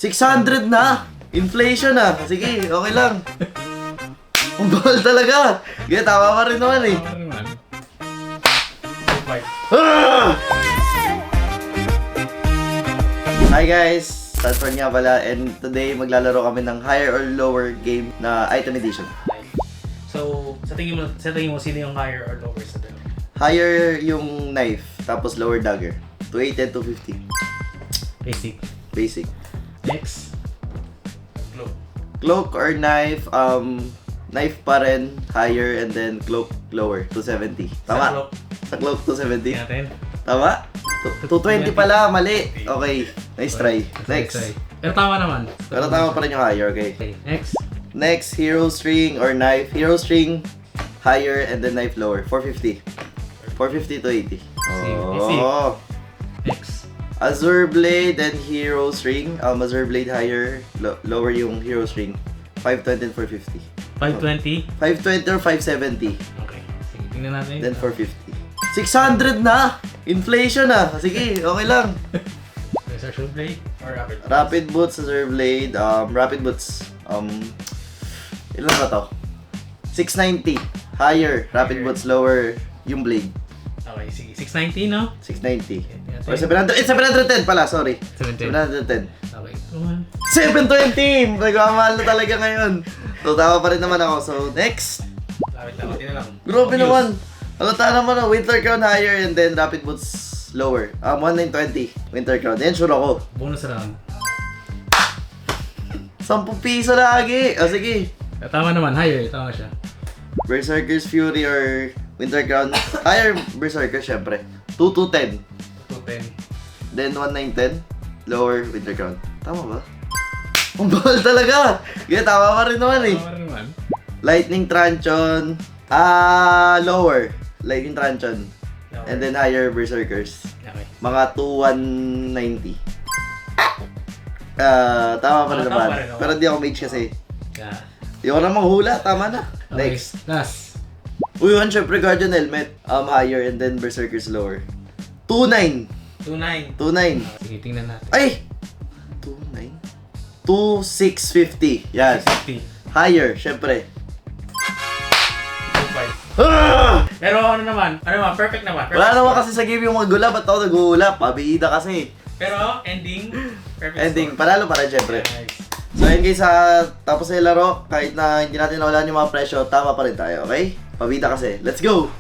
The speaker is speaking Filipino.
600 na! Inflation na! Sige, okay lang. Ang bawal talaga! Sige, tama pa rin naman eh. Tama naman. Ah! Hi guys! Stanford nga pala, and today maglalaro kami ng higher or lower game na item edition. So, sa tingin mo sino yung higher or lower sa dalawa? Higher yung knife, tapos lower dagger. 280 and 250. Basic. Basic. Next. Cloak. Cloak or knife, knife pa rin, higher, and then cloak lower, 270. Tama? Cloak. Sa cloak, 270. Tingnan natin. Tama? 220 pala, mali. Okay, nice try. Next. Pero tama naman. Pero tama pa rin yung higher, okay. Okay, next. Next, hero string or knife. Hero string, higher, and then knife lower, 450. 450 to 80. Easy. Oh. Next. Azure blade and hero string. Azure blade higher, lower yung hero string. 520 and 450. 520. 520 or 570. Okay. Sige, tingnan natin. Then 450. 600 na! Inflation na! Sige, okay lang. Reserve blade or rapid? Rapid boots, Azure blade, rapid boots. Ilan ba to? 690. Higher, rapid boots, lower yung blade. Okay, sige. 690, no? 690. Okay. Or 700, 710 pala, sorry. 710. 710. Okay. Come on. 720! Nagmamahal na talaga ngayon. So, tama pa rin naman ako. So, next. Lapit lang. Tingnan lang. Grabe naman. Halata naman ang Winter Crown higher and then Rapid Boots lower. 1920 Winter Crown. Yan, sure ako. Bonus round. 10 piso lagi. O, sige. Tama naman. Higher. Tama siya. Berserker's Fury or Winter Crown. Higher Berserker, syempre. 2210. 210. Then 1910. Lower Winter Crown. Tama ba? Ang bawal talaga. Sige, tama pa rin naman eh. Tama rin naman. Lightning Tranchon. Lower. Lightning Tranchon. Lower. And then higher Berserkers. Okay. Mga 2190. Tama pa rin Tama naman. pa rin, okay. Pero di ako mage kasi. Yeah. Di ako na manghula. Tama na. Okay. Next. Last. Uy, yun, syempre Guardian Helmet. Higher and then Berserkers lower. 29. 29. 29. Sige, tingnan natin. Ay! 29. 2650. Yan. 650. Higher, syempre. 25. Ah! Pero ano naman, perfect naman. Perfect Wala naman score. kasi sa game yung magula. Ba't ako nag-uula? Pabida kasi. Pero ending, perfect Ending, score. panalo para syempre. Nice. So yun guys, tapos na yung laro, kahit na hindi natin nawalan yung mga presyo, tama pa rin tayo, okay? Pabida kasi. Let's go!